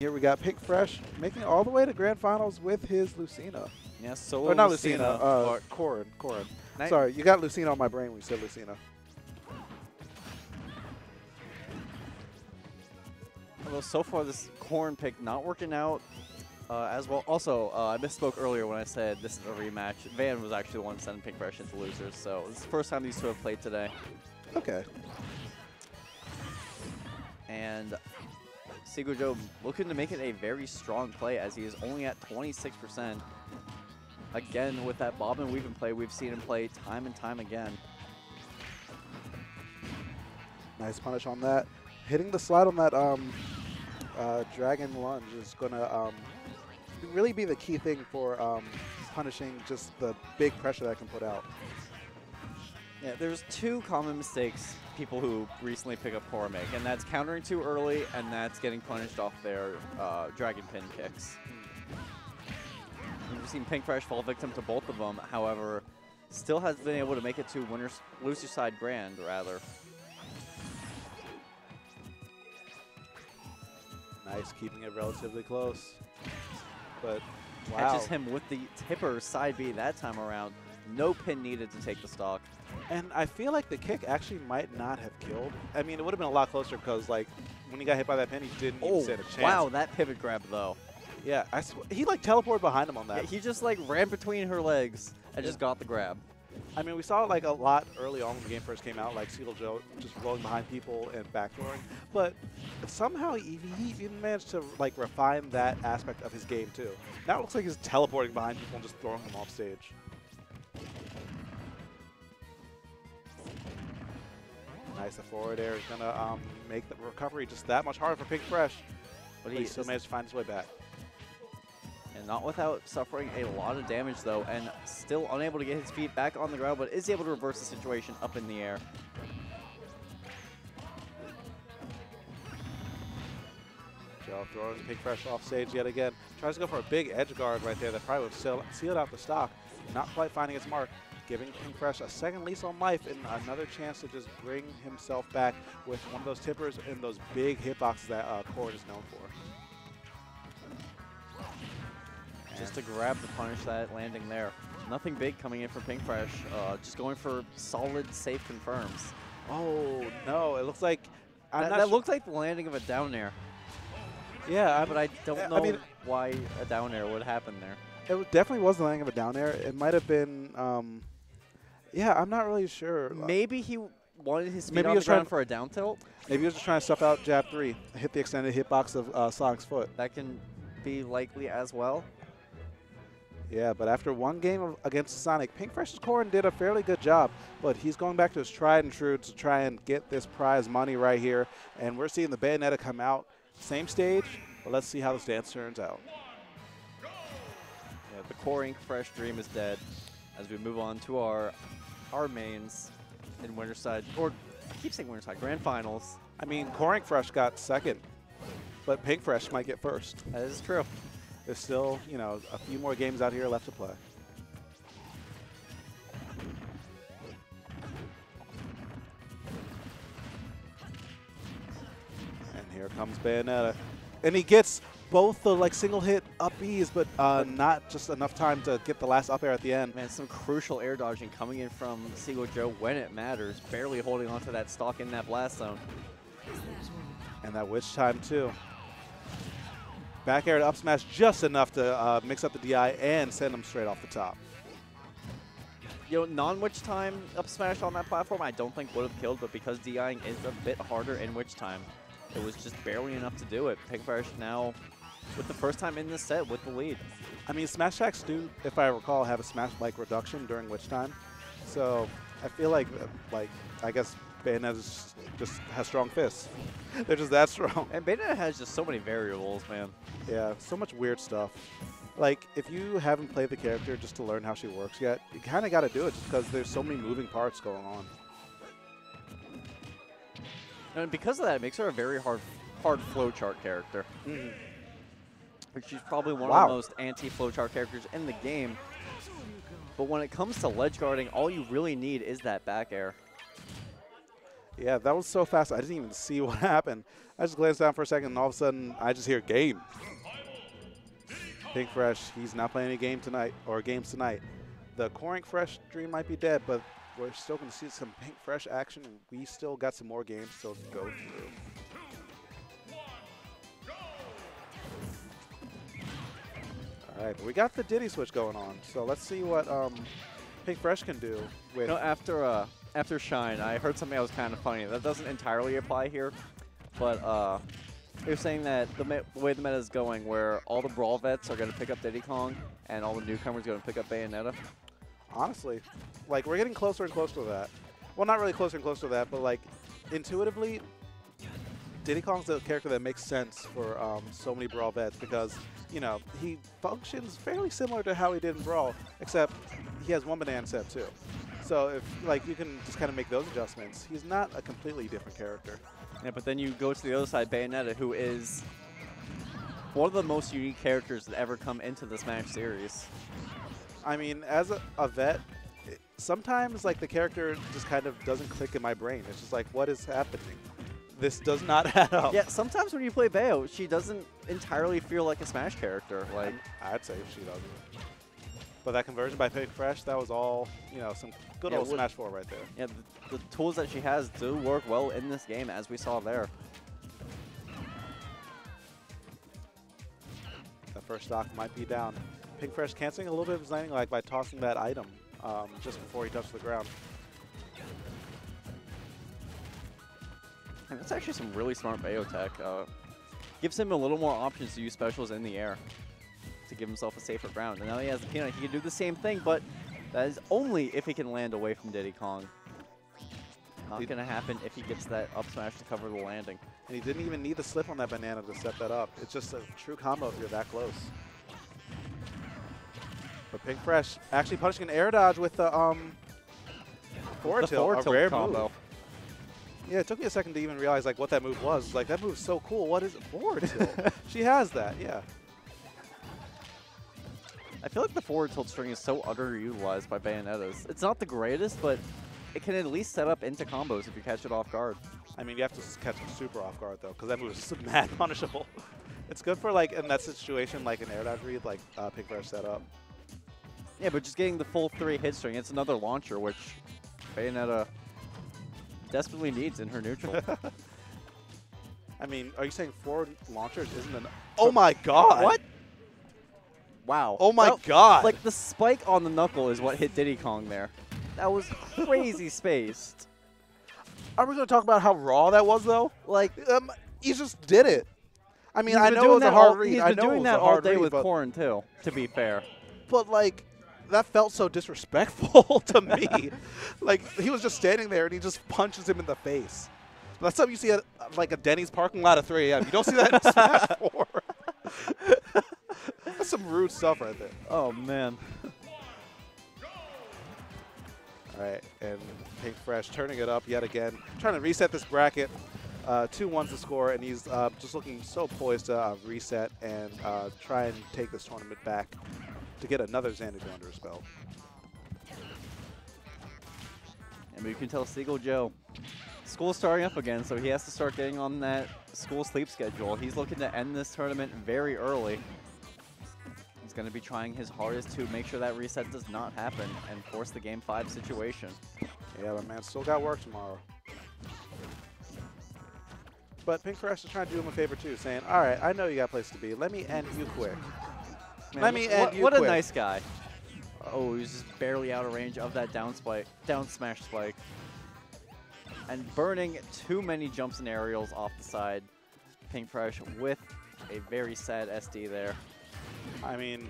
Here we got Pink Fresh making it all the way to Grand Finals with his Lucina. Yeah, solo Or not Lucina. Lucina, Corrin. Sorry, you got Lucina on my brain when you said Lucina. Although so far this Corrin pick not working out as well. Also, I misspoke earlier when I said this is a rematch. Van was actually the one sending Pink Fresh into losers, so this is the first time these two have played today. Okay. And Seagull Joe looking to make it a very strong play as he is only at 26%. Again, with that bob and weave and play, we've seen him play time and time again. Nice punish on that. Hitting the slide on that dragon lunge is going to really be the key thing for punishing just the big pressure that can put out. Yeah, there's two common mistakes people who recently pick up Corrin make, and that's countering too early, and that's getting punished off their dragon pin kicks. We've seen Pink Fresh fall victim to both of them, however, still has been able to make it to loser side grand, rather. Nice, keeping it relatively close. But wow. Catches him with the tipper side B that time around. No pin needed to take the stock. And I feel like the kick actually might not have killed. I mean, it would have been a lot closer because, like, when he got hit by that pin, he didn't even stand a chance. Wow, that pivot grab, though. Yeah, he, like, teleported behind him on that. Yeah, he just, like, ran between her legs and just got the grab. I mean, we saw it, like, a lot early on when the game first came out, like Seagull Joe just rolling behind people and backdooring. But somehow he even managed to, like, refine that aspect of his game, too. Now it looks like he's teleporting behind people and just throwing them off stage. Nice, the forward air is going to make the recovery just that much harder for Pink Fresh. But he still managed to find his way back. And not without suffering a lot of damage, though, and still unable to get his feet back on the ground, but is able to reverse the situation up in the air. Joe throwing Pink Fresh off stage yet again. Tries to go for a big edge guard right there that probably would have sealed out the stock. Not quite finding its mark. Giving Pink Fresh a second lease on life and another chance to just bring himself back with one of those tippers and those big hitboxes that Corrin is known for. Just to grab the punish that landing there. Nothing big coming in from Pink Fresh. Just going for solid, safe confirms. Oh, no. It looks like... That looked like the landing of a down air. Yeah. But I don't know why a down air would happen there. It definitely was the landing of a down air. It might have been... yeah, I'm not really sure. Maybe he wanted his speed on the ground for a down tilt? Maybe he was just trying to stuff out jab 3. Hit the extended hitbox of Sonic's foot. That can be likely as well. Yeah, but after one game against Sonic, Pink Fresh's Corrin did a fairly good job, but he's going back to his tried and true to try and get this prize money right here. And we're seeing the Bayonetta come out. Same stage, but let's see how this dance turns out. Yeah, the Corrin Fresh dream is dead as we move on to our mains in Winterside, or I keep saying Winterside, Grand Finals. I mean, Corrin Fresh got second, but Pink Fresh might get first. That is true. There's still, you know, a few more games out here left to play. And here comes Bayonetta. And he gets both the single hit up Bs, but not just enough time to get the last up air at the end. Man, some crucial air dodging coming in from Seagull Joe when it matters. Barely holding onto that stock in that blast zone. And that witch time too. Back air to up smash just enough to mix up the DI and send him straight off the top. You know, non-witch time up smash on that platform I don't think would have killed, but because DIing is a bit harder in witch time, it was just barely enough to do it. Pink Fresh now with the first time in this set with the lead. I mean, Smash Attacks do, if I recall, have a smash reduction during witch time. So I feel like I guess Bayonetta just has strong fists. They're just that strong. And Bayonetta has just so many variables, man. Yeah, so much weird stuff. Like, if you haven't played the character just to learn how she works yet, you kind of got to do it just because there's so many moving parts going on. And because of that, it makes her a very hard flowchart character. Mm-hmm. She's probably one of the most anti-flowchart characters in the game. But when it comes to ledge guarding, all you really need is that back air. Yeah, that was so fast. I didn't even see what happened. I just glanced down for a second, and all of a sudden, I just hear game. Pink Fresh, he's not playing any games tonight. The Corrin Fresh stream might be dead, but we're still going to see some Pink Fresh action, and we still got some more games to go through. All right, but we got the Diddy switch going on, so let's see what Pink Fresh can do with. You know, after Shine, I heard something that was kind of funny. That doesn't entirely apply here, but they're saying that the way the meta is going, where all the Brawl vets are going to pick up Diddy Kong, and all the newcomers are going to pick up Bayonetta. Honestly, like, we're getting closer and closer to that. Well, not really closer and closer to that, but like intuitively, Diddy Kong's the character that makes sense for so many Brawl vets because, you know, he functions fairly similar to how he did in Brawl, except he has one banana set too. So if like you can just kind of make those adjustments, he's not a completely different character. Yeah, but then you go to the other side, Bayonetta, who is one of the most unique characters that ever come into the Smash series. I mean, as a vet, sometimes like the character just kind of doesn't click in my brain. It's just like, what is happening? This does not add up. Yeah, sometimes when you play Bayo, she doesn't entirely feel like a Smash character. Like, I'd say she doesn't. But that conversion by Pink Fresh, that was all, you know, some good old Smash 4 right there. Yeah, the tools that she has do work well in this game, as we saw there. The first stock might be down. Pink Fresh canceling a little bit of his landing lag by tossing that item just before he touched the ground. And that's actually some really smart Bayo tech. Gives him a little more options to use specials in the air to give himself a safer ground. And now he has the peanut. He can do the same thing, but that is only if he can land away from Diddy Kong. Not going to happen if he gets that up smash to cover the landing. And he didn't even need the slip on that banana to set that up. It's just a true combo if you're that close. But Pink Fresh actually punishing an air dodge with the forward tilt, a rare combo. Move. Yeah, it took me a second to even realize like what that move was. Like, that move's so cool. What is it? Forward tilt? She has that, yeah. I feel like the forward tilt string is so underutilized by Bayonettas. It's not the greatest, but it can at least set up into combos if you catch it off guard. I mean, you have to catch it super off guard, though, because that move is mad punishable. It's good for, like, in that situation, like an air dodge read, like Pink Fresh set up. Yeah, but just getting the full 3 hit string, it's another launcher, which Bayonetta desperately needs in her neutral. I mean, are you saying forward launchers isn't an... Oh, my God! What? Wow. Oh, my God! Like, the spike on the knuckle is what hit Diddy Kong there. That was crazy spaced. Are we going to talk about how raw that was, though? Like, he just did it. I mean, I know it was a hard read. He's been doing that all day with Corrin, too, to be fair. But, like, that felt so disrespectful to me. Like, he was just standing there, and he just punches him in the face. That's something you see at, like, a Denny's parking lot at 3 a.m. You don't see that in Smash 4. That's some rude stuff right there. Oh, man. All right, and Pink Fresh turning it up yet again. Trying to reset this bracket. 2-1's the score, and he's just looking so poised to reset and try and take this tournament back to get another Xanadu under his belt. And you can tell Seagull Joe, school's starting up again, so he has to start getting on that school sleep schedule. He's looking to end this tournament very early. He's going to be trying his hardest to make sure that reset does not happen and force the Game 5 situation. Yeah, but man, still got work tomorrow. But Pink Fresh is trying to do him a favor too, saying, all right, I know you got a place to be. Let me end you quick. Man, Let me end you quick. quick. What a nice guy. Oh, he's just barely out of range of that down smash spike. And burning too many jumps and aerials off the side. Pink Fresh with a very sad SD there. I mean,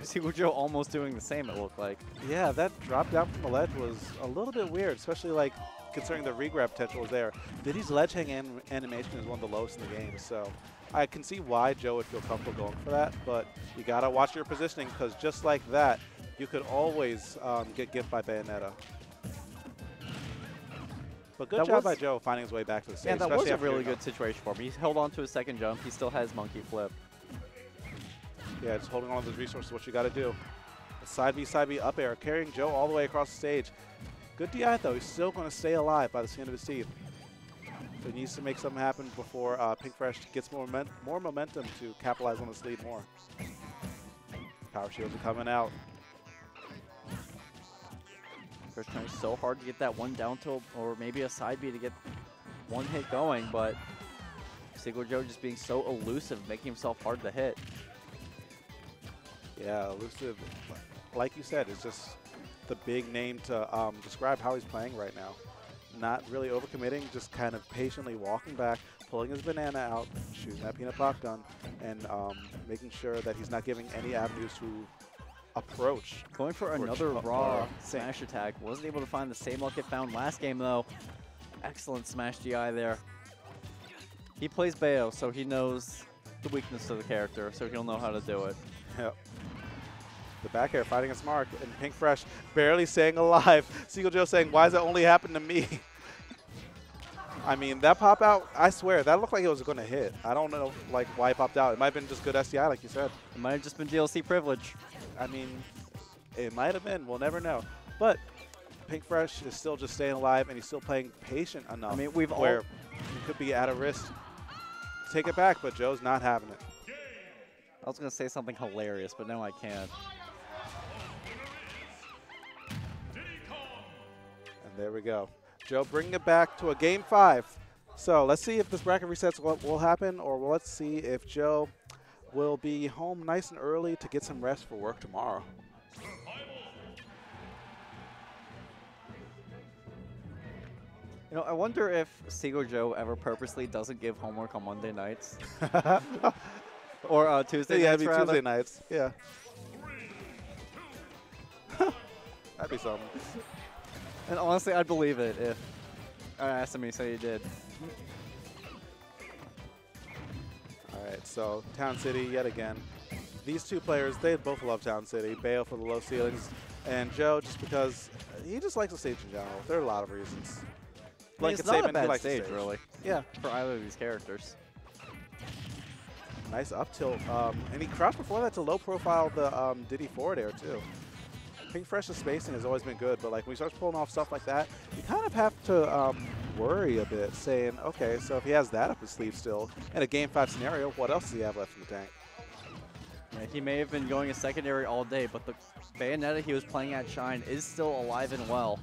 Seagull Joe almost doing the same, it looked like. Yeah, that drop down from the ledge was a little bit weird, especially like considering the regrab potential was there. Diddy's ledge hang animation is one of the lowest in the game, so I can see why Joe would feel comfortable going for that, but you gotta watch your positioning because just like that, you could always get gift by Bayonetta. But good job by Joe finding his way back to the stage. Yeah, that was a really good situation for him. He held on to his second jump. He still has monkey flip. Yeah, just holding on to those resources, what you got to do. A side B up air, carrying Joe all the way across the stage. Good DI, though. He's still going to stay alive by the skin of his teeth. So he needs to make something happen before Pink Fresh gets more momentum to capitalize on this lead more. Power shields are coming out. Fresh trying so hard to get that one down tilt or maybe a side B to get one hit going, but Seagull Joe just being so elusive, making himself hard to hit. Yeah, elusive, like you said, is just the big name to describe how he's playing right now. Not really overcommitting, just kind of patiently walking back, pulling his banana out, shooting that peanut pop gun, and making sure that he's not giving any avenues to approach. Going for another raw smash attack. Wasn't able to find the same luck it found last game, though. Excellent smash GI there. He plays Bayo, so he knows the weakness of the character, so he'll know how to do it. Yep. The back air fighting its mark, and Pink Fresh barely staying alive. Seagull Joe saying, why does that only happen to me? I mean, that pop out, I swear, that looked like it was going to hit. I don't know like why it popped out. It might have been just good SDI, like you said. It might have just been DLC privilege. I mean, it might have been. We'll never know. But Pink Fresh is still just staying alive, and he's still playing patient enough. I mean, we've where he could be at a risk to take it back, but Joe's not having it. I was going to say something hilarious, but now I can't. And there we go. Joe bringing it back to a game 5. So let's see if this bracket resets what will happen, or let's see if Joe will be home nice and early to get some rest for work tomorrow. You know, I wonder if Seagull Joe ever purposely doesn't give homework on Monday nights. Or Tuesday nights, Yeah, rather. Tuesday nights. Yeah. That'd be something. And honestly, I'd believe it if I asked him and he said he did. All right, so Town City yet again. These two players, they both love Town City. Bayo for the low ceilings, and Joe just because he just likes the stage in general. There are a lot of reasons. I mean, it's not a bad stage, really. Yeah. For either of these characters. Nice up tilt. And he crouched before that to low profile the Diddy forward air, too. Pink Fresh's spacing has always been good, but like when he starts pulling off stuff like that, you kind of have to worry a bit, saying, okay, so if he has that up his sleeve still in a game 5 scenario, what else does he have left in the tank? Yeah, he may have been going a secondary all day, but the Bayonetta he was playing at Shine is still alive and well.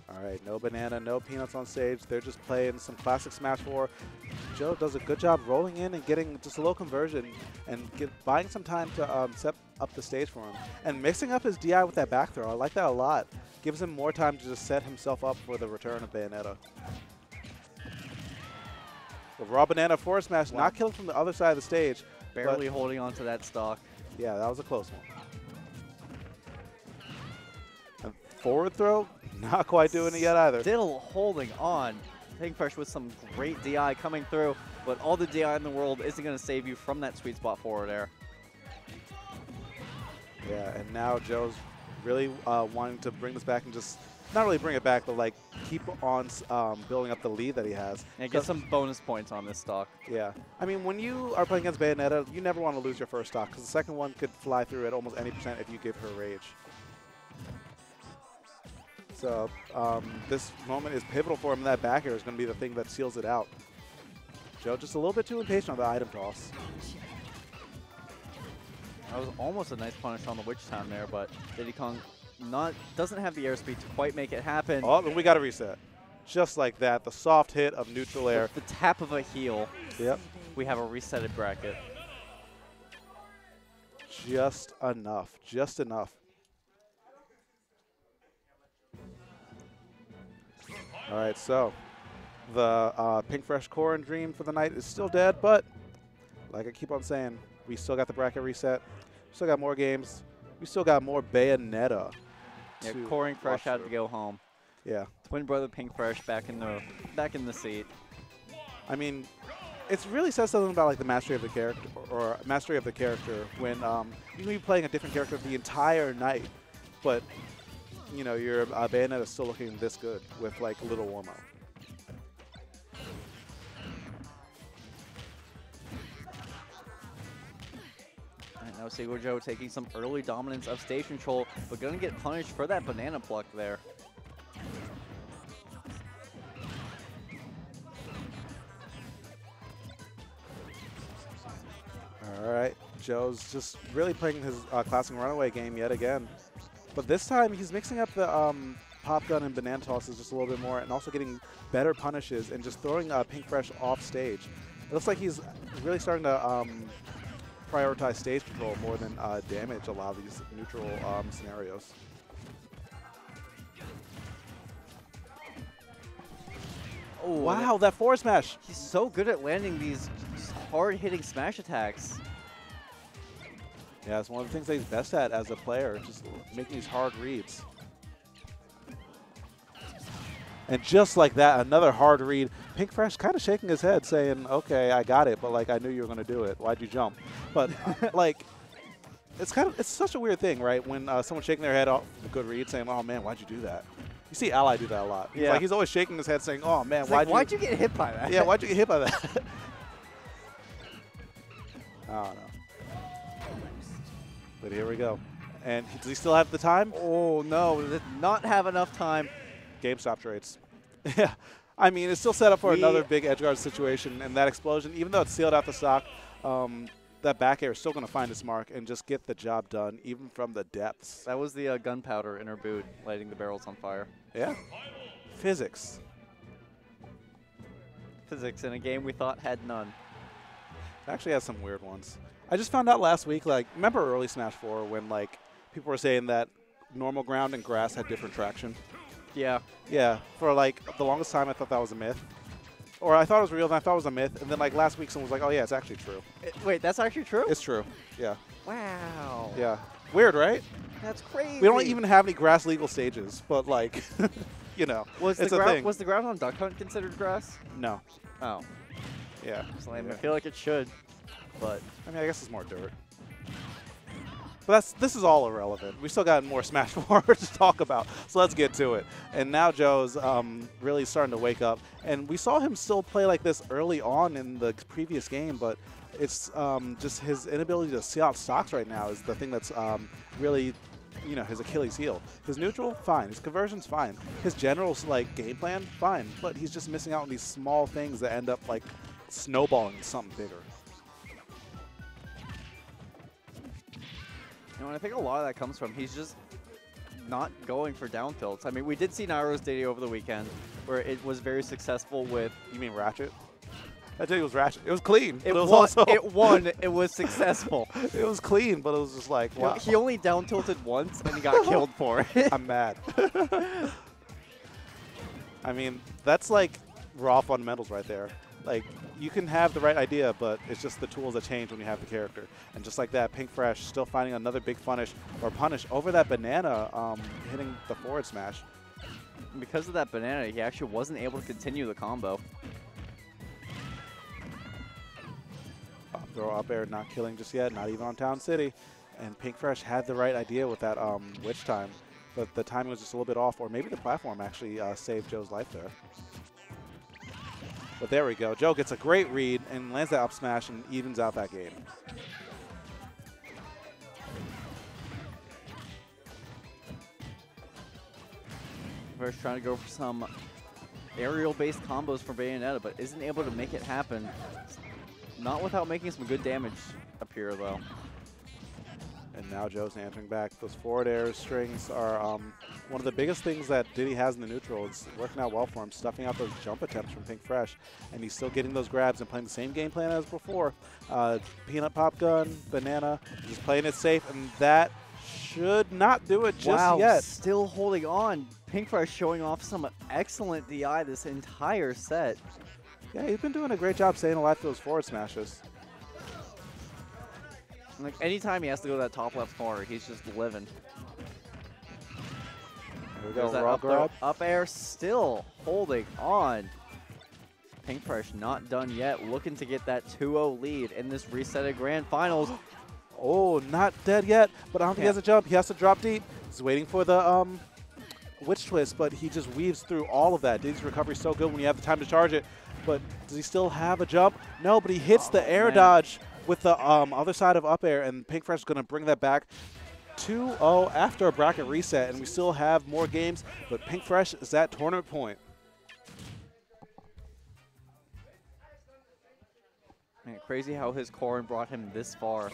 All right, no banana, no peanuts on stage. They're just playing some classic Smash 4. Joe does a good job rolling in and getting just a little conversion and buying some time to set up the stage for him. And mixing up his DI with that back throw, I like that a lot. Gives him more time to just set himself up for the return of Bayonetta. The raw banana forward smash, not killing from the other side of the stage. Barely holding on to that stock. Yeah, that was a close one. And forward throw, not quite doing it yet either. Still holding on. Pink Fresh with some great DI coming through, but all the DI in the world isn't going to save you from that sweet spot forward air. Yeah, and now Joe's really wanting to bring this back and just, not really bring it back, but like keep on building up the lead that he has. And get some bonus points on this stock. Yeah. I mean, when you are playing against Bayonetta, you never want to lose your first stock, because the second one could fly through at almost any percent if you give her rage. So this moment is pivotal for him. That back air is going to be the thing that seals it out. Joe just a little bit too impatient on the item toss. That was almost a nice punish on the Witch Time there, but Diddy Kong doesn't have the airspeed to quite make it happen. Oh, we got to reset. Just like that, the soft hit of neutral air. The tap of a heel. Yep. We have a resetted bracket. Just enough. Just enough. All right, so the Pink Fresh Corrin dream for the night is still dead, but like I keep on saying, we still got the bracket reset. We still got more games. We still got more Bayonetta. Yeah, Corrin Fresh had to go home. Yeah. Twin brother Pink Fresh back in the seat. I mean, it really says something about like the mastery of the character, or mastery of the character when you can be playing a different character the entire night, but you know your Bayonetta is still looking this good with like a little warm up. Right, now Now Seagull Joe taking some early dominance of stage control, but going to get punished for that banana pluck there. All right, Joe's just really playing his classic runaway game yet again. But this time he's mixing up the pop gun and banana tosses just a little bit more and also getting better punishes and just throwing Pink Fresh off stage. It looks like he's really starting to prioritize stage control more than damage a lot of these neutral scenarios. Oh, wow, that forward smash. He's so good at landing these hard-hitting smash attacks. Yeah, it's one of the things that he's best at as a player, just making these hard reads. And just like that, another hard read. Pink Fresh kind of shaking his head saying, okay, I got it, but like I knew you were going to do it. Why'd you jump? But like, it's such a weird thing, right? When someone's shaking their head off a good read saying, oh man, why'd you do that? You see Ally do that a lot. Yeah. He's always shaking his head saying, oh man, why'd you get hit by that? Yeah, why'd you get hit by that? I don't know. But here we go. And does he still have the time? Oh no, did not have enough time. GameStop trades. Yeah, I mean, it's still set up for another big edgeguard situation, and that explosion, even though it's sealed out the stock, that back air is still going to find its mark and just get the job done, even from the depths. That was the gunpowder in her boot, lighting the barrels on fire. Yeah. Physics. Physics in a game we thought had none. It actually has some weird ones. I just found out last week, like, remember early Smash 4 when, like, people were saying that normal ground and grass had different traction? Yeah. Yeah. For, like, the longest time, I thought that was a myth. Or I thought it was real, and I thought it was a myth. And then, like, last week, someone was like, oh, yeah, it's actually true. Wait, that's actually true? It's true. Yeah. Wow. Yeah. Weird, right? That's crazy. We don't even have any grass legal stages, but, like, you know, it's a thing. Was the ground on Duck Hunt considered grass? No. Oh. Yeah. I feel like it should, but I mean, I guess it's more dirt. But this is all irrelevant. We still got more Smash 4 to talk about, so let's get to it. And now Joe's really starting to wake up. And we saw him still play like this early on in the previous game, but it's just his inability to see out stocks right now is the thing that's really, you know, his Achilles heel. His neutral, fine. His conversion's fine. His general, like, game plan, fine. But he's just missing out on these small things that end up, like, snowballing into something bigger. You know, and I think a lot of that comes from he's just not going for down tilts. I mean, we did see Nairo's Diddy over the weekend where it was very successful with... You mean Ratchet? That Diddy was Ratchet. It was clean. It was also... It won. It was successful. It was clean, but it was just like, wow. He only down tilted once and he got killed for it. I'm mad. I mean, that's like raw fundamentals right there. Like, you can have the right idea, but it's just the tools that change when you have the character. And just like that, Pink Fresh still finding another big punish over that banana, hitting the forward smash. And because of that banana, he actually wasn't able to continue the combo. Throw up air, not killing just yet, not even on Town City. And Pink Fresh had the right idea with that witch time, but the timing was just a little bit off, or maybe the platform actually saved Joe's life there. But there we go. Joe gets a great read and lands that up smash and evens out that game. First trying to go for some aerial-based combos for Bayonetta, but isn't able to make it happen. Not without making some good damage up here, though. And now Joe's answering back. Those forward air strings are one of the biggest things that Diddy has in the neutral. It's working out well for him, stuffing out those jump attempts from Pink Fresh. And he's still getting those grabs and playing the same game plan as before. Peanut pop gun, banana, just playing it safe. And that should not do it just yet. Still holding on. Pink Fresh showing off some excellent DI this entire set. Yeah, he's been doing a great job staying alive to those forward smashes. Like, anytime he has to go to that top left corner, he's just living. There we go, raw grab. Up air still holding on. Pink Fresh not done yet, looking to get that 2-0 lead in this resetted grand finals. Oh, not dead yet, but I don't think he has a jump. He has to drop deep. He's waiting for the witch twist, but he just weaves through all of that. Diddy's recovery is so good when you have the time to charge it. But does he still have a jump? No, but he hits the air dodge with the other side of up air, and Pink Fresh is going to bring that back 2-0 after a bracket reset, and we still have more games, but Pink Fresh is at tournament point. Man, crazy how his Corrin brought him this far,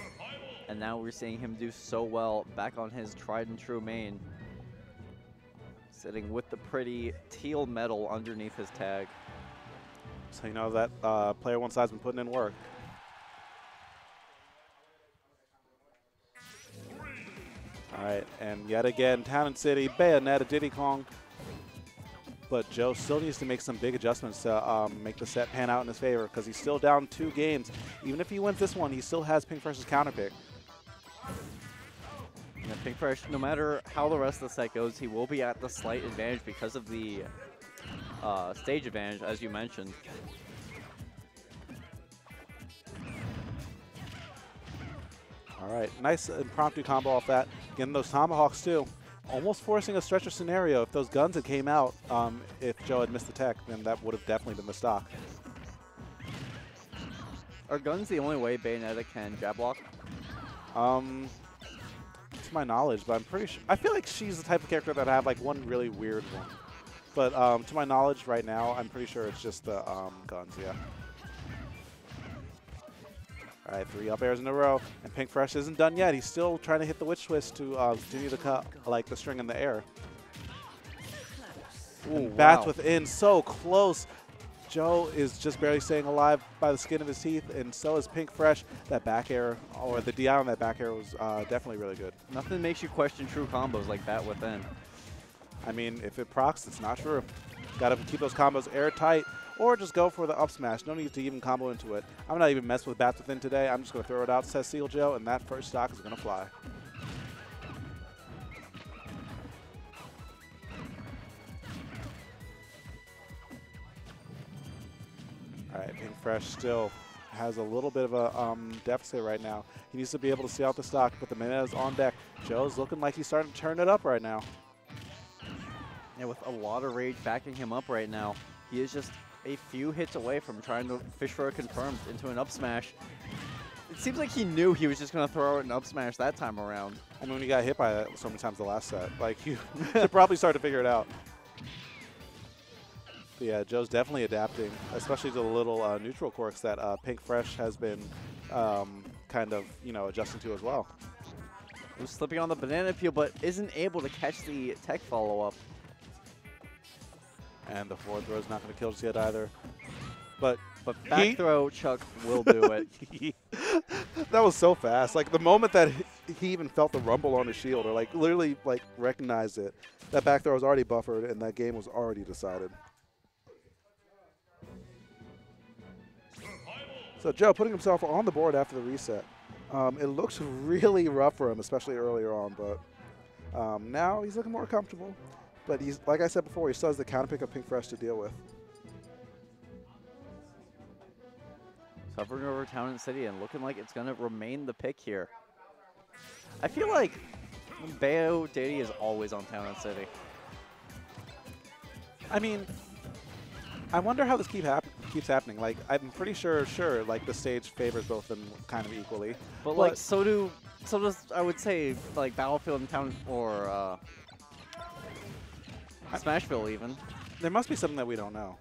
and now we're seeing him do so well back on his tried and true main. Sitting with the pretty teal medal underneath his tag. So you know that player one side's been putting in work. All right, and yet again, Town and City, Bayonetta, Diddy Kong. But Joe still needs to make some big adjustments to make the set pan out in his favor, because he's still down 2 games. Even if he wins this one, he still has Pink Fresh's counter pick. Yeah, Pink Fresh, no matter how the rest of the set goes, he will be at the slight advantage because of the stage advantage, as you mentioned. All right, nice impromptu combo off that. Getting those tomahawks too. Almost forcing a stretcher scenario. If those guns had came out, if Joe had missed the tech, then that would have definitely been the stock. Are guns the only way Bayonetta can jab block? To my knowledge, but I'm pretty sure. I feel like she's the type of character that I have like one really weird one. But to my knowledge right now, I'm pretty sure it's just the guns, yeah. All right, 3 up airs in a row, and Pink Fresh isn't done yet. He's still trying to hit the witch twist to continue to cut like the string in the air. Ooh, bats within, so close. Joe is just barely staying alive by the skin of his teeth, and so is Pink Fresh. That back air, or the DI on that back air was definitely really good. Nothing makes you question true combos like bat within. I mean, if it procs, it's not true. Got to keep those combos airtight, or just go for the up smash. No need to even combo into it. I'm not even messing with bats within today. I'm just going to throw it out, says Seagull Joe, and that first stock is going to fly. All right, Pink Fresh still has a little bit of a deficit right now. He needs to be able to see out the stock, but the minute is on deck. Joe's looking like he's starting to turn it up right now. Yeah, with a lot of rage backing him up right now. He is just a few hits away from trying to fish for a confirmed into an up smash. It seems like he knew he was just going to throw out an up smash that time around. I mean, when you got hit by that so many times the last set, like you should probably start to figure it out. But yeah, Joe's definitely adapting, especially to the little neutral quirks that Pink Fresh has been kind of, you know, adjusting to as well. He was slipping on the banana peel, but isn't able to catch the tech follow-up. And the forward throw is not going to kill just yet either. But back throw, Chuck will do it. That was so fast. Like the moment that he even felt the rumble on his shield, or like literally like recognized it, that back throw was already buffered and that game was already decided. So Joe putting himself on the board after the reset. It looks really rough for him, especially earlier on, but now he's looking more comfortable. But he's, like I said before, he still has the counter pick of Pink Fresh to deal with. Hovering over Town and City and looking like it's going to remain the pick here. I feel like Bayo Diddy is always on Town and City. I mean, I wonder how this keeps happening. Like, I'm pretty sure, like the stage favors both of them kind of equally. But like, so does I would say like Battlefield and Town or Smashville even. There must be something that we don't know.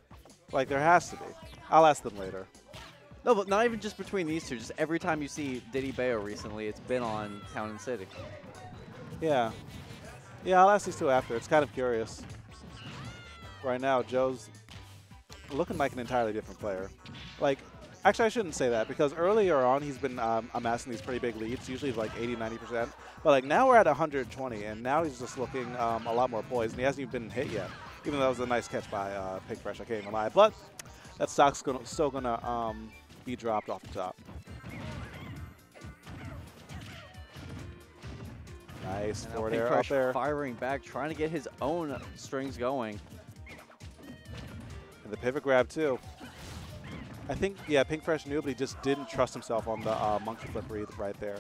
Like, there has to be. I'll ask them later. No, but not even just between these two. Just every time you see Diddy Bayo recently, it's been on Town and City. Yeah. Yeah, I'll ask these two after. It's kind of curious. Right now, Joe's looking like an entirely different player. Like, actually, I shouldn't say that, because earlier on, he's been amassing these pretty big leads, usually like 80, 90%. But like now we're at 120, and now he's just looking a lot more poised, and he hasn't even been hit yet. Even though that was a nice catch by Pink Fresh, I can't even lie. But that stock's still gonna be dropped off the top. Nice forward air up there. Firing back, trying to get his own strings going. And the pivot grab too. I think, yeah, Pink Fresh knew, but he just didn't trust himself on the monkey flip read right there.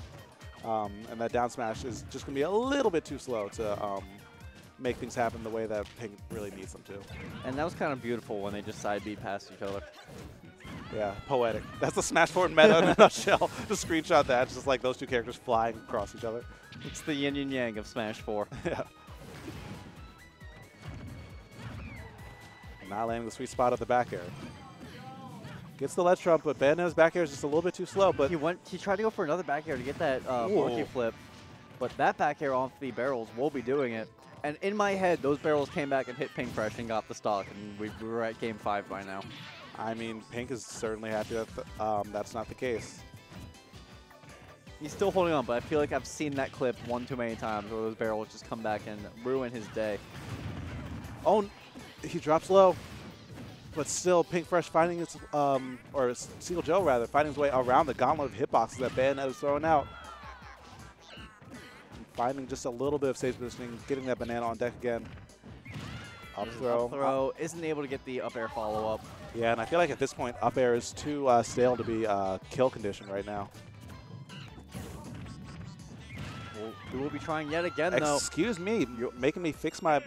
And that down smash is just going to be a little bit too slow to make things happen the way that Pink really needs them to. And that was kind of beautiful when they just side beat past each other. Yeah, poetic. That's the Smash 4 meta in a nutshell. Just screenshot that. It's just like those two characters flying across each other. It's the yin and yang of Smash 4. Yeah. Not landing the sweet spot of the back air. Gets the ledge trump, but Bayonetta's back air is just a little bit too slow. But he tried to go for another back air to get that forky flip, but that back air off the barrels will be doing it. And in my head, those barrels came back and hit Pink Fresh and got the stock, and we were at game 5 by now. I mean, Pink is certainly happy that that's not the case. He's still holding on, but I feel like I've seen that clip one too many times where those barrels just come back and ruin his day. Oh, he drops low. But still, Pink Fresh finding its, or Seagull Joe rather, finding his way around the gauntlet of hitboxes that Bayonetta is throwing out. And finding just a little bit of stage positioning, getting that banana on deck again. Up throw. Up throw, isn't able to get the up air follow-up. Yeah, and I feel like at this point, up air is too stale to be kill condition right now. We will be trying yet again, though. Excuse me, you're making me fix my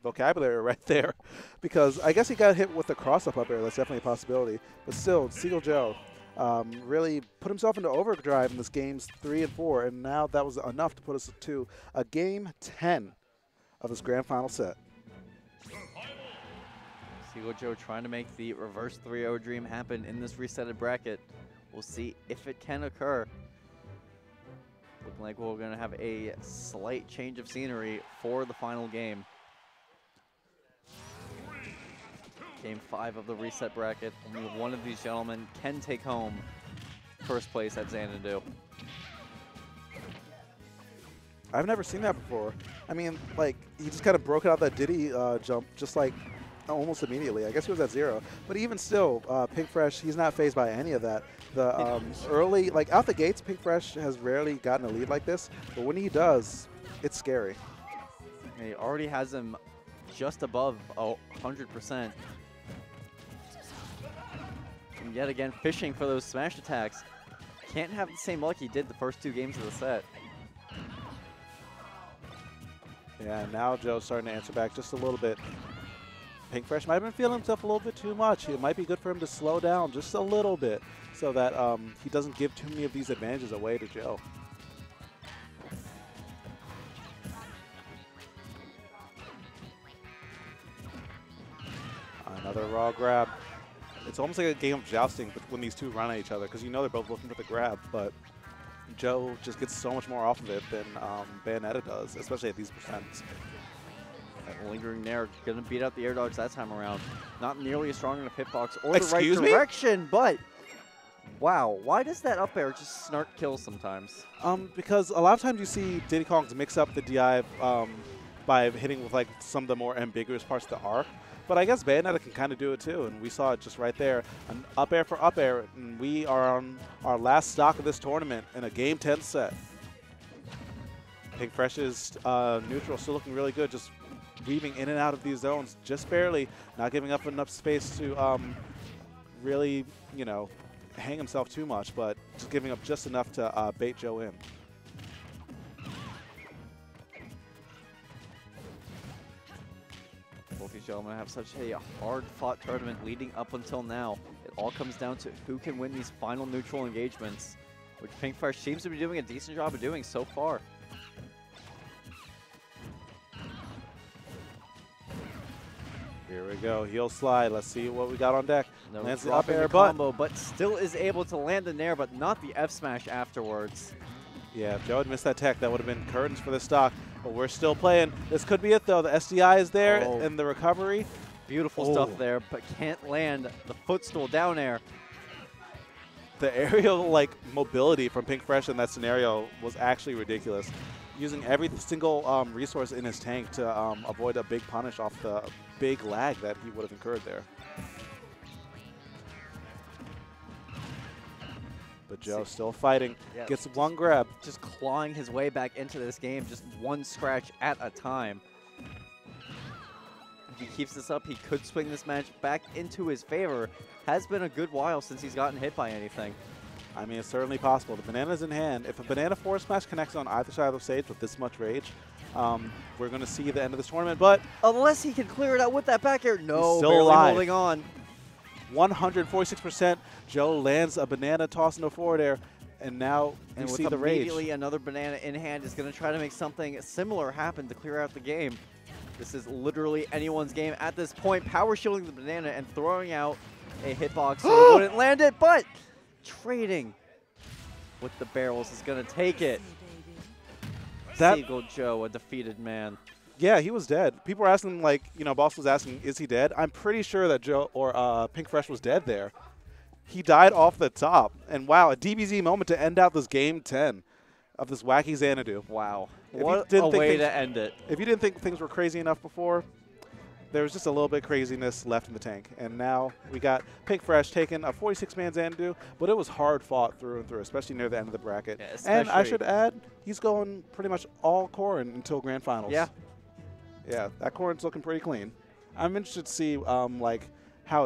vocabulary right there. Because I guess he got hit with the cross-up air. That's definitely a possibility. But still, Seagull Joe really put himself into overdrive in this games 3 and 4. And now that was enough to put us to a game 10 of this grand final set. Seagull Joe trying to make the reverse 3-0 dream happen in this resetted bracket. We'll see if it can occur. Looking like we're going to have a slight change of scenery for the final game. Game 5 of the reset bracket. Only one of these gentlemen can take home first place at Xanadu. I've never seen that before. I mean, like, he just kind of broke out that Diddy jump just like almost immediately. I guess he was at 0. But even still, Pink Fresh, he's not phased by any of that. The early, like out the gates, Pink Fresh has rarely gotten a lead like this. But when he does, it's scary. He already has him just above 100%. And yet again, fishing for those smash attacks. Can't have the same luck he did the first 2 games of the set. Yeah, now Joe's starting to answer back just a little bit. Pink Fresh might have been feeling himself a little bit too much. It might be good for him to slow down just a little bit so that he doesn't give too many of these advantages away to Joe. Another raw grab. It's almost like a game of jousting when these two run at each other because you know they're both looking for the grab, but Joe just gets so much more off of it than Bayonetta does, especially at these percents. That lingering there, gonna beat out the air dodge that time around. Not nearly as strong in a hitbox or the right direction, but wow, why does that up air just snark kills sometimes? Because a lot of times you see Diddy Kongs mix up the DI by hitting with like some of the more ambiguous parts of the arc. But I guess Bayonetta can kind of do it too, and we saw it just right there. An up air for up air, and we are on our last stock of this tournament in a game 10 set. Pink Fresh's neutral still looking really good, just weaving in and out of these zones just barely, not giving up enough space to really, you know, hang himself too much, but just giving up just enough to bait Joe in. Both these gentlemen have such a hard-fought tournament leading up until now. It all comes down to who can win these final neutral engagements, which Pink Fresh seems to be doing a decent job of doing so far. Here we go, heel slide. Let's see what we got on deck. No lands the up air combo, but still is able to land in there, but not the F smash afterwards. Yeah, if Joe had missed that tech, that would have been curtains for the stock. But we're still playing. This could be it, though. The SDI is there in the recovery. Beautiful stuff there, but can't land the footstool down air. The aerial mobility from Pink Fresh in that scenario was actually ridiculous. Using every single resource in his tank to avoid a big punish off the big lag that he would have incurred there. But Joe still fighting, gets one grab. Just clawing his way back into this game, just one scratch at a time. If he keeps this up, he could swing this match back into his favor. Has been a good while since he's gotten hit by anything. I mean, it's certainly possible. The banana's in hand. If a banana forward smash connects on either side of the stage with this much rage, we're going to see the end of this tournament. But unless he can clear it out with that back air. No, still barely alive. holding on. 146%. Joe lands a banana toss into forward air, and now you see the rage. Immediately another banana in hand is going to try to make something similar happen to clear out the game. This is literally anyone's game at this point. Power shielding the banana and throwing out a hitbox so it wouldn't land it, but trading with the barrels is going to take it. Seagull Joe, a defeated man. Yeah, he was dead. People were asking, like, you know, Boss was asking, is he dead? I'm pretty sure that Joe or Pink Fresh was dead there. He died off the top. And wow, a DBZ moment to end out this game 10 of this wacky Xanadu. Wow. If What a way to end it. If you didn't think things were crazy enough before, there was just a little bit of craziness left in the tank. And now we got Pink Fresh taking a 46-man Xanadu, but it was hard fought through and through, especially near the end of the bracket. Yeah, and I should add, he's going pretty much all Corrin until Grand Finals. Yeah. Yeah, that Corrin's looking pretty clean. I'm interested to see like how